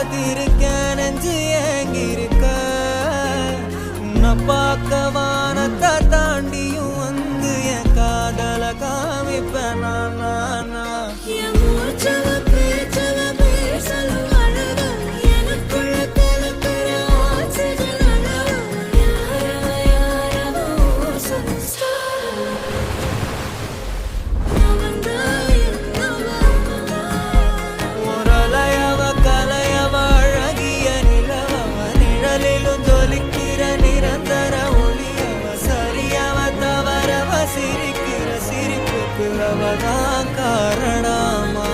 காத்திருக்க நெஞ்சு ஏங்கிருக்க உன்னை பார்க்க வானத்தை தாண்டியும் வந்து என் காதல காமிப்பேன் நான் அவதான் காரணமா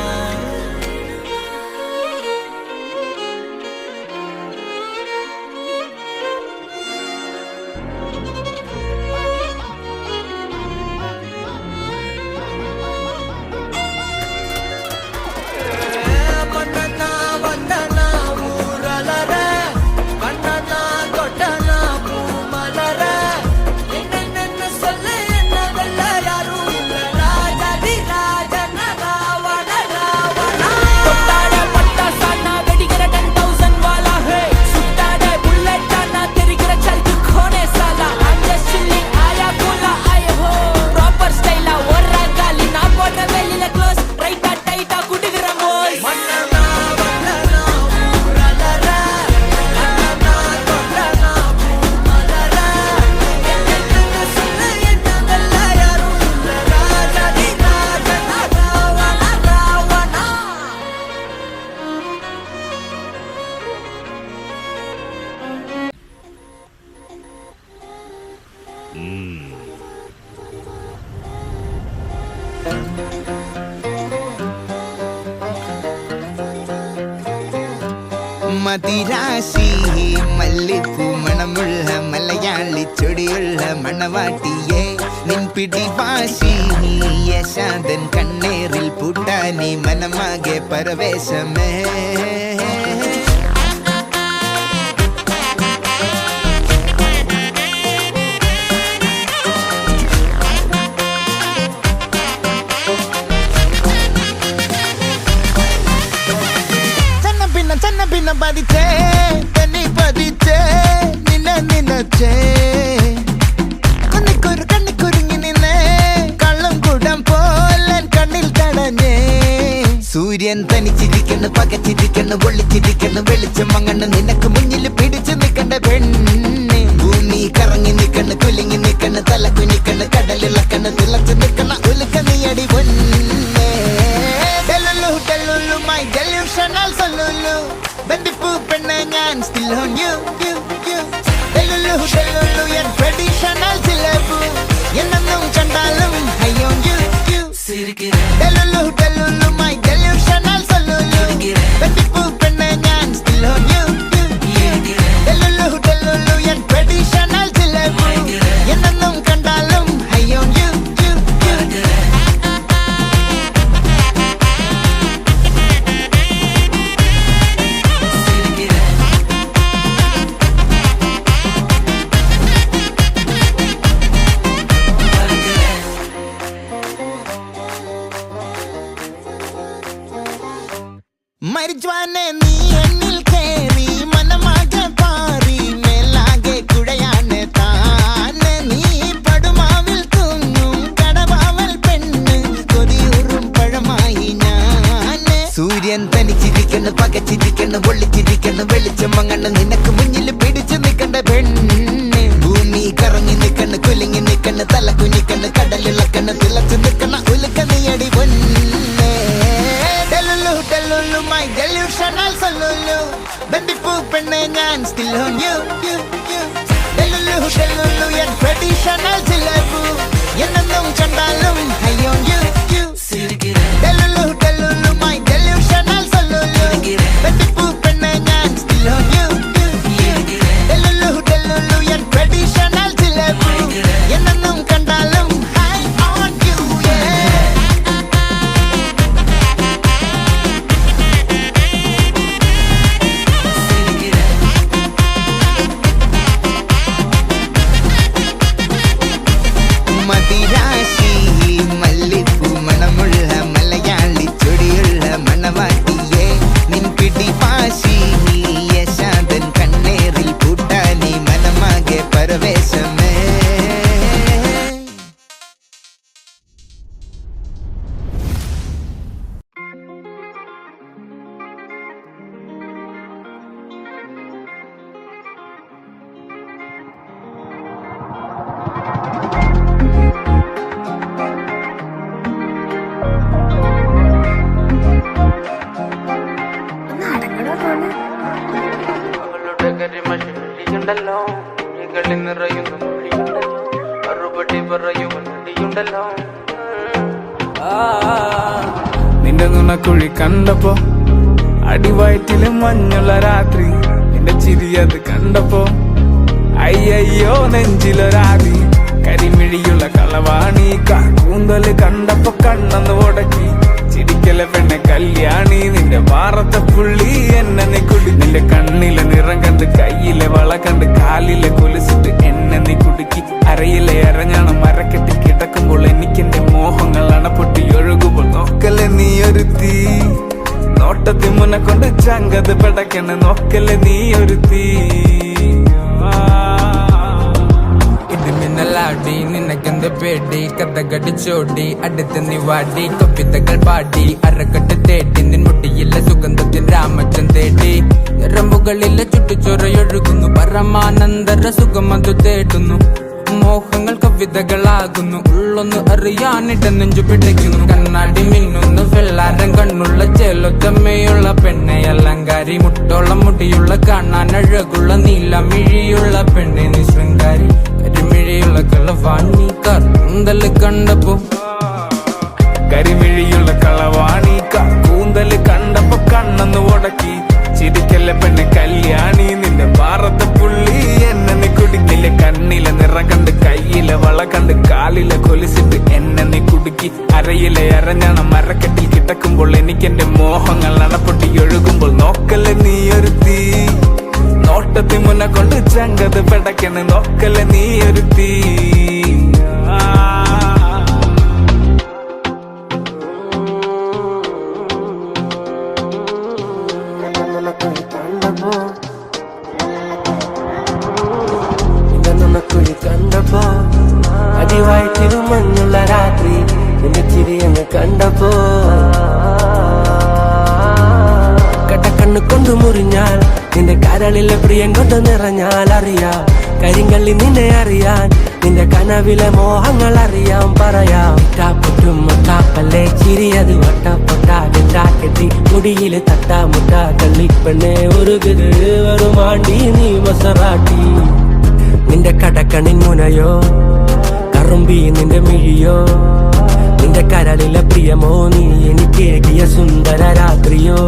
മതിരാശി മല്ലിപ്പൂ മണമുള്ള മലയാളി ചൊടിയുള്ള മണവാട്ടിയെ നിൻ പിടിവാശി യശാന്തൻ കണ്ണേറിൽ പൂട്ടാനി മനമാകെ പരവേശമേ പിന്നെ പതിച്ചേ തന്നെ പതിച്ചേ നിന്നച്ചേ കണ്ണിക്കുരുങ്ങി നിന്നേ കള്ളം കുടം പോലെ കണ്ണിൽ തടഞ്ഞേ സൂര്യൻ തനിച്ചിരിക്കണ് പകച്ചിരിക്കണ് പൊള്ളിച്ചിരിക്കണ് വെളിച്ചം മങ്ങണ് നിനക്ക് മുന്നിൽ പിടിച്ചു നിൽക്കണ്ട പെണ്ണെ ഭൂമി കറങ്ങി നിൽക്കണ് കുലുങ്ങി നിൽക്കണ് തല കുനിക്കണ് കടലിളക്കണ് തിളച്ചു നിൽക്കണ ഉലുക്ക നീയടി പൊന്നെ my delusional solulu ബന്ധിപ്പൂ പെണ്ണെ ഞാൻ still on you delulu yan traditional സിലബു എന്നും കണ്ടാലും I on you delulu my delusional solulu ബന്ധിപ്പൂ പെണ്ണെ ഞാൻ still on you delulu yan traditional സിലബു എന്നും കണ്ടാലും I on you മരിജ്വാനെ നീ എന്നിൽ കേറി മനമാകെ പാറി മേലാകെ കുഴയാണ് താനെ നീ പടുമാവിൽ തൂങ്ങും കടവാവൽ പെണ്ണ് കൊതിയൂറും പഴമായി ഞാന് സൂര്യൻ തനിച്ചിരിക്കണ് പകച്ചിരിക്കണ് പൊള്ളിച്ചിരിക്കണ് വെളിച്ചം മങ്ങണ് നിനക്ക് മുന്നിൽ പിടിച്ചു നിൽക്കണ്ട പെണ്ണ് ഭൂമി കറങ്ങി നിൽക്കണ് കുലുങ്ങി നിൽക്കണ് തല കുനിക്കണ് കടലിളക്കണ് തിളച്ചു നിൽക്കണ ഉലുക്ക നീയടി പൊന്നെ my delusional solulu ബന്ധിപ്പൂ പെണ്ണെ ഞാൻ still on you delulu yan traditional സിലബു എന്നും കണ്ടാലും I on you delulu my delusional solulu ബന്ധിപ്പൂ പെണ്ണെ ഞാൻ still on you delulu yan traditional സിലബു എന്നും കണ്ടാലും I on you നിന്റെ നുണക്കുഴി കണ്ടപ്പോ അടിവയറ്റില് മഞ്ഞുള്ള രാത്രി നിന്റെ ചിരി അത് കണ്ടപ്പോ അയ്യോ നെഞ്ചിലൊരാതി കരിമിഴിയുള്ള കളവാണി കൂന്തല് കണ്ടപ്പോ കണ്ണന്ന് ഉടക്കി ചിരിക്കല പെണ്ണെ കല്യാണി നിന്റെ വാറത്തെ പുള്ളി എന്നെ നീ കുടി നിന്റെ കണ്ണിലെ നിറം കണ്ട് കയ്യിലെ വള കണ്ട് കാലിലെ കൊലുസിട്ട് എന്നെ നീ കുടുക്കി അരയിലെ അരഞ്ഞാണ് മരക്കെട്ടി കിടക്കുമ്പോൾ എനിക്കെന്റെ മോഹങ്ങൾ അണപ്പൊട്ടി ഒഴുകുമ്പോൾ നോക്കല്ലേ നീ ഒരു തീ നോട്ടത്തി മുന്നെ കൊണ്ട് ചങ്കത് പെടക്കണ് നോക്കല്ലേ നീ ഒരു തീ ലാടി നിനക്കെന്ത് പേടി കഥകടിച്ചോടി അടുത്ത് നീ വാടി കവിതകൾ പാടി അരക്കെട്ട് തേടി നിൻ മുട്ടിയിലെ സുഗന്ധത്തിൽ രാമച്ചൻ തേടി ഞരമ്പുകളിലെ ചുട്ടുചൊറയൊഴുകുന്നു പരമാനന്ദര സുഖമതു തേടുന്നു മോഹങ്ങൾ കവിതകളാകുന്നു ഉള്ളൊന്ന് അറിയാനിട നെഞ്ചു പിടിക്കുന്നു കണ്ണാടി മിന്നുന്നു വെള്ളാരം കണ്ണുള്ള ചേലൊത്തമ്മയുള്ള പെണ്ണെ അലങ്കാരി മുട്ടോളം മുടിയുള്ള കാണാൻ അഴകുള്ള നീലമിഴിയുള്ള പെണ്ണെ നീ ശൃംഗാരി കരിമിഴിയുള്ള കളവാണി കൂന്തല് കണ്ടപ്പോ കരിമിഴിയുള്ള കളവാണി കൂന്തല് കണ്ടപ്പോ കണ്ണന്ന് ഉടക്കി ചിരിക്കല്ല പെണ്ണെ കല്യാണി നിന്റെ പാറത്തെ പുള്ളി എന്നെ നീ കുടുക്കില്ല കണ്ണിലെ നിറം കണ്ട് കയ്യിലെ വള കണ്ട് കാലിലെ കൊലിസിട്ട് എന്നെ നീ കുടുക്കി അരയിലെ അരഞ്ഞാണ് മരക്കെട്ടിൽ കിടക്കുമ്പോൾ എനിക്കെന്റെ മോഹങ്ങൾ അണപ്പൊട്ടി ഒഴുകുമ്പോൾ നോക്കല്ലേ നീ ഒരു തീ നോട്ടത്തി മുന്നെ കൊണ്ട് ചങ്കത് പെടക്കണ് നോക്കല്ലേ നീ ഒരു തീ കണ്ടപ്പോ അടിവായിട്ടിരു മഞ്ഞുള്ള രാത്രി നിന്റെ ചിരിയെന്ന് കണ്ടപ്പോ കട്ടക്കണ്ണ് കൊണ്ടു മുറിഞ്ഞാൽ നിന്റെ കരളിലെ പ്രിയം കൊണ്ട് നിറഞ്ഞാൽ അറിയാം കരിങ്കള്ളി നിന്നെ അറിയാൻ നിന്റെ കനവിലെ മോഹങ്ങൾ അറിയാം പറയാം ടാപ്പൊട്ടും മുട്ടാപ്പല്ലേ ചിരിയത് വട്ടപ്പൊട്ടാകെ ചാക്കെട്ടി മുടിയില് തട്ടാമുട്ട കള്ളിപ്പെണ്ണെ ഒരു വരുമാണ്ടി നീ മസറാട്ടി നിന്റെ കടക്കണിൻ മുനയോ കറുമ്പി നിന്റെ മിഴിയോ നിന്റെ കരളിലെ പ്രിയമോ നീ എനിക്കേകിയ സുന്ദര രാത്രിയോ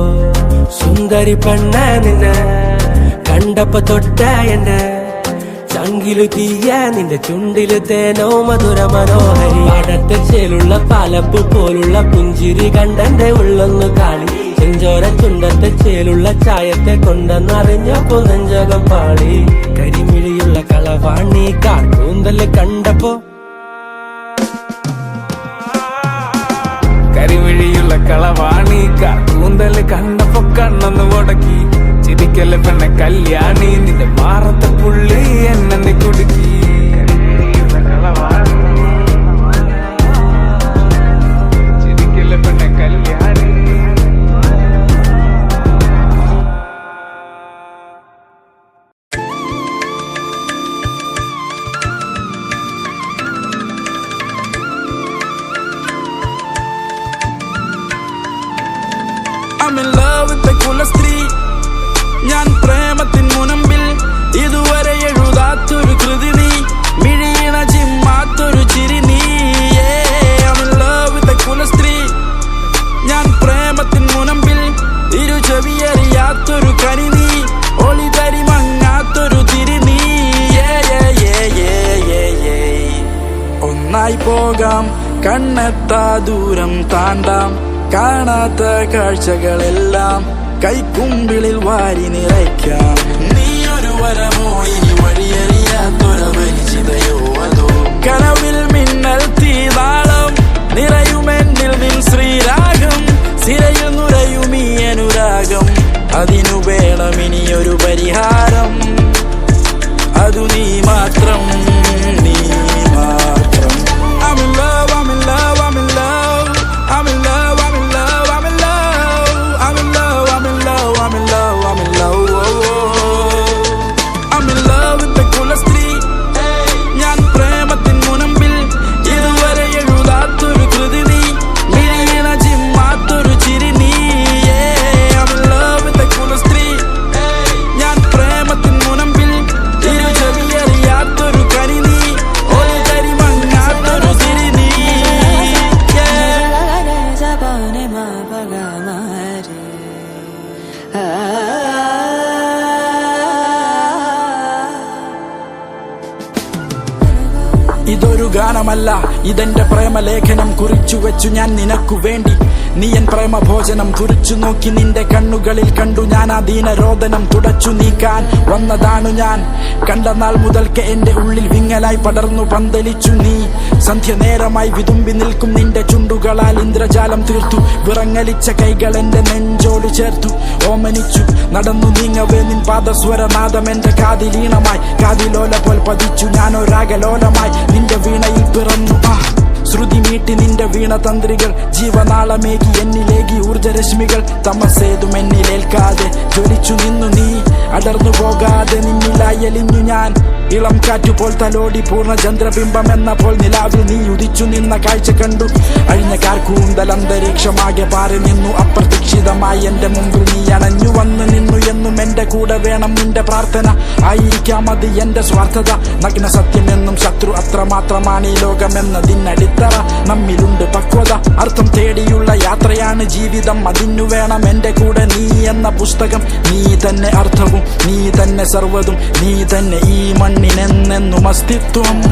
സുന്ദരി പെണ്ണ നിന്നെ കണ്ടപ്പോ തൊട്ട എന്നെ ചങ്കിലു തീയ നിന്റെ ചുണ്ടില് തേനോ മധുര മനോഹരി പാടത്തെ ചേലുള്ള പാലപ്പ് പോലുള്ള പുഞ്ചിരി കണ്ടെന്റെ ഉള്ളൊന്നു കാളി ചെഞ്ചോര ചുണ്ടത്തെ ചേലുള്ള ചായത്തെ കൊണ്ടെന്നറിഞ്ഞപ്പോ നെഞ്ചകം പാളി കരിമിഴിയുള്ള കളവാണി കൂന്തല് കണ്ടപ്പോ കരിമിഴിയുള്ള കളവാണി കൂന്തല് കണ്ടപ്പോ കണ്ണൊന്ന് ഉടക്കി ചിരിക്കല്ല പെണ്ണെ കല്യാണി നിന്റെ മാറത്തെ പുള്ളി എന്നെ നീ കുടുക്കി ചിരിക്കല്ല പെണ്ണെ Kalyani I'm in love with the coolest സ്ത്രീ ഞാൻ പ്രേമത്തിൻ മുനമ്പിൽ ഇതുവരെ എഴുതാത്തൊരു കൃതി നീ മിഴിയിണ ചിമ്മാത്തൊരു ചിരി നീ I'm in love with the coolest സ്ത്രീ ഞാൻ പ്രേമത്തിൻ മുനമ്പിൽ ഇരു ചെവിയറിയാത്തൊരു കനി നീ ഒളി തരി മങ്ങാത്തൊരു തിരി നീ ഒന്നായി പോകാം കണ്ണെത്താ ദൂരം താണ്ടാം കാണാത്ത കാഴ്ചകളെല്ലാം കൈക്കുമ്പിളിൽ വാരി നിറയ്ക്കാം നീയൊരു വരമോ ഇനി വഴിയറിയാത്തൊരപരിചിതയോ അതോ കനവിൽ മിന്നൽ തീതാളം നിറയുമെന്നിൽ നിൻ ശ്രീരാഗം സിരയിൽ നുരയുമീ അനുരാഗം അതിനു വേണം ഇനിയൊരു പരിഹാരം അതു നീ മാത്രം നീ മാത്രം I'm in love, I'm in love, I'm in love, I'm in love, I'm in love, I'm in love, I'm in love, I'm in love, I'm in love, I'm in love, oh, oh. I'm in love with the coolest സ്ത്രീ ഞാൻ പ്രേമത്തിൻ മുനമ്പിൽ ഇതുവരെ എഴുതാത്തൊരു കൃതി നീ മിഴിയിണ ചിമ്മാത്തൊരു ചിരി നീ I'm in love with the coolest സ്ത്രീ ഇതൊരു ഗാനമല്ല, ഇതെന്റെ പ്രേമലേഖനം കുറിച്ചു വെച്ചു ഞാൻ നിനക്കു വേണ്ടി. നീ എൻ പ്രേമഭോജനം കുറിച്ചു നോക്കി നിന്റെ കണ്ണുകളിൽ കണ്ടു ഞാൻ ആ ദീനരോദനം തുടച്ചു നീക്കാൻ വന്നതാണു ഞാൻ. കണ്ട നാൾ മുതൽക്ക് എന്റെ ഉള്ളിൽ വിങ്ങലായി പടർന്നു പന്തലിച്ചു നീ. സന്ധ്യ നേരമായി വിതുമ്പി നിൽക്കും നിന്റെ ചുണ്ടുകളാൽ ഇന്ദ്രജാലം തീർത്തു. വിറങ്ങലിച്ച കൈകൾ എന്റെ നെഞ്ചോട് ചേർത്തു. ഓമനിച്ചു നടന്നു നീങ്ങവേ നിൻ പാദസ്വരനാദം എന്റെ കാതിലീണമായി. കാതിലോല പോൽ പതിച്ചു ഞാനൊരാഗലോലമായി നിന്റെ വീണയിൽ പിറന്നു. ശ്രുതി മീട്ടി നിന്റെ വീണതന്ത്രികൾ ജീവനാളമേകി എന്നിലേകി ഊർജരശ്മികൾ. തമസേതും എന്നിലേൽക്കാതെ ജ്വലിച്ചു നിന്നു നീ. അടർന്നു പോകാതെ നിന്നിലായി അലിഞ്ഞു ഞാൻ. ഇളം കാറ്റുപോൽ തലോടി പൂർണ്ണ ചന്ദ്രബിംബം എന്ന പോൽ നിലാവിൽ നീ ഉദിച്ചു നിന്ന കാഴ്ച കണ്ടു. അഴിഞ്ഞ കാർക്കൂന്തൽ അന്തരീക്ഷമാകെ പാറി നിന്നു. അപ്രതീക്ഷിതമായി എന്റെ മുമ്പിൽ നീ അണഞ്ഞു വന്നു നിന്നു. എന്നും എന്റെ കൂടെ വേണം നിന്റെ പ്രാർത്ഥന. ആയിരിക്കാം അത് എന്റെ സ്വാർത്ഥത. നഗ്ന സത്യമെന്നും ശത്രു അത്രമാത്രമാണ് ഈ ലോകമെന്നതിനടിത്തറ. നമ്മിലുണ്ട് പക്വത. അർത്ഥം തേടിയുള്ള യാത്രയാണ് ജീവിതം. അതിനു വേണം എന്റെ കൂടെ നീ എന്ന പുസ്തകം. നീ തന്നെ അർത്ഥവും നീ തന്നെ സർവ്വതും. നീ തന്നെ ഈ മണ്ണിനെന്നെന്നും അസ്തിത്വം.